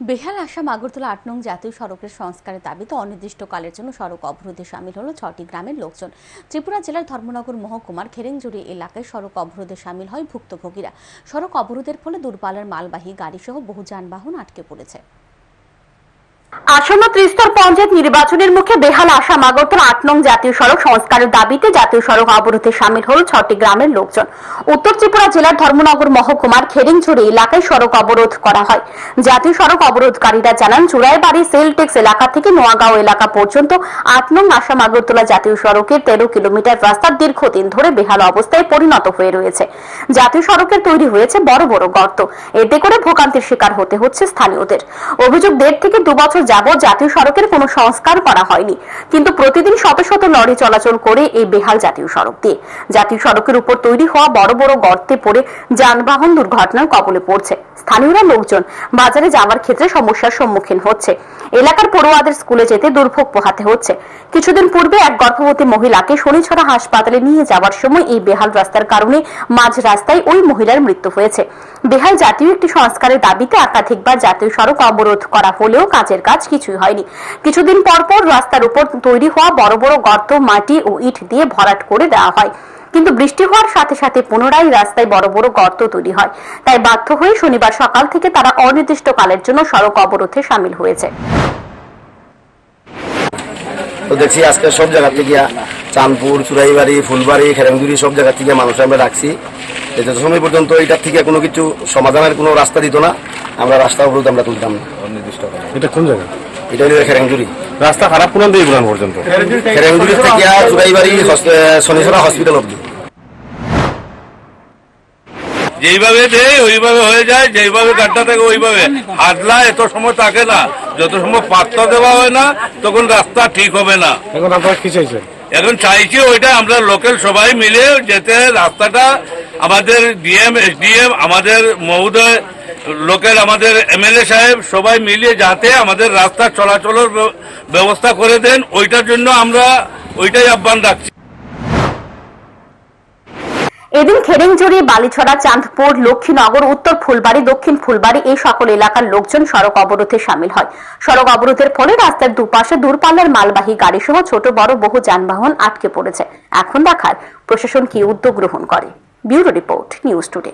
বেহাল আসাম আগরতলা ৮ নং জাতীয় সড়কের সংস্কারের দাবিতে অনির্দিষ্টকালের জন্য সড়ক অবরোধে শামিল হলো ৬টি গ্রামের লোকজন। ত্রিপুরা জেলার ধর্মনগর মহকুমার খেরেংজুড়ি এলাকায় সড়ক অবরোধে শামিল হয় ভুক্তভোগীরা। সড়ক অবরোধের ফলে দূরপাল্লার মালবাহী গাড়িসহ বহু যানবাহন আটকে পড়েছে। আসন্ন ত্রিস্তর পঞ্চায়েত নির্বাচনের মুখে বেহাল আসাম আগরতলা ৮ নং জাতীয় সড়ক সংস্কারের দাবিতে জাতীয় সড়ক অবরোধে শামিল হল ৬টি গ্রামের লোকজন। উত্তর ত্রিপুরা জেলার ধর্মনগর মহকুমার খেরেংঝুড়ি এলাকায় সড়ক অবরোধ করা হয়। জাতীয় সড়ক অবরোধকারীরা জানান, চুড়াইবাড়ি সেলটেক্স এলাকা থেকে নোয়াগাঁও এলাকা পর্যন্ত ৮ নং আসাম আগরতলা জাতীয় সড়কের ১৩ কিলোমিটার রাস্তা দীর্ঘদিন ধরে বেহাল অবস্থায় পরিণত হয়ে রয়েছে। জাতীয় সড়কের তৈরি হয়েছে বড় বড় গর্ত, এতে করে ভোগান্তির শিকার হতে হচ্ছে স্থানীয়দের। অভিযোগ ১.৫ থেকে ২ বছর যাবত জাতীয় সড়কের কোনো সংস্কার করা হয়নি, কিন্তু প্রতিদিন শত শত লরি চলাচল করে এই বেহাল জাতীয় সড়ক দিয়ে। জাতীয় সড়কের উপর তৈরি হওয়া বড় বড় গর্তে পড়ে যানবাহন দুর্ঘটনার কবলে পড়ছে। স্থানীয়রা লোকজন বাজারে যাওয়ার ক্ষেত্রে সমস্যার সম্মুখীন হচ্ছে। এলাকার পড়ুয়াদের স্কুলে যেতে দুর্ভোগ পোহাতে হচ্ছে। কিছুদিন পূর্বে এক গর্ভবতী মহিলাকে শনিছড়া হাসপাতালে নিয়ে যাওয়ার সময় এই বেহাল রাস্তার কারণে মাঝ রাস্তায় ওই মহিলার মৃত্যু হয়েছে। বেহাল জাতীয় একটি সংস্কারের দাবিতে একাধিকবার জাতীয় সড়ক অবরোধ করা হলেও কাজের কাজ কিছুই হয়নি। কিছুদিন পর পর রাস্তার উপর তৈরি হওয়া বড় বড় গর্ত মাটি ও ইট দিয়ে ভরাট করে দেওয়া হয়, কিন্তু বৃষ্টি হওয়ার সাথে সাথে পুনরায় রাস্তায় বড় বড় গর্ত তৈরি হয়। তাই বাধ্য হয়ে শনিবার সকাল থেকে তারা অনির্দিষ্টকালের জন্য সড়ক অবরোধে শামিল হয়েছে। তো দেখছি আজকে সব জায়গা থেকে চাঁদপুর, চুড়াইবাড়ি, ফুলবাড়ি, খেরেংজুড়ি সব জায়গা থেকে মানুষ আমরা ডাকছি। যত সময় পর্যন্ত এটার থেকে কোনো কিছু সমাধানের কোনো রাস্তা দিত না, আমরা রাস্তা অবরোধ আমরা তুলতাম না। এটা কোন জায়গা? এটা হলো খেরেংজুড়ি। রাস্তা খারাপ কোন দিয়ে বুলান পর্যন্ত? খেরেংজুড়ি থেকে চুড়াইবাড়ি শনিছড়া হসপিটাল অব্দি। যেইভাবে দেয় ওইভাবে হয়ে যায়, যেইভাবে গাড্ডা থাকে ওইভাবে হাজলা এত সময় থাকে না, যত সময় পাত্তা দেওয়া হয় না তখন রাস্তা ঠিক হবে না। এখন আপনারা কি চাইছেন? এখন চাইছি ওইটা আমরা লোকাল সবাই মিলে যেতে রাস্তাটা আমাদের ডিএম, এসডিএম, আমাদের মহোদয়, লোকাল আমাদের এমএলএ সাহেব সবাই মিলিয়ে যাতে আমাদের রাস্তা চলাচলের ব্যবস্থা করে দেন, ওইটার জন্য আমরা ওইটাই আহ্বান রাখছি। এদিন খেরেংঝুড়ি, বালিছড়া, চাঁদপুর, লক্ষ্মীনগর, উত্তর ফুলবাড়ি, দক্ষিণ ফুলবাড়ি এই সকল এলাকার লোকজন সড়ক অবরোধে শামিল হয়। সড়ক অবরোধের ফলে রাস্তার দুপাশে দূরপাল্লার মালবাহী গাড়ি সহ ছোট বড় বহু যানবাহন আটকে পড়েছে। এখন দেখার প্রশাসন কি উদ্যোগ গ্রহণ করে। Bureau report, news today.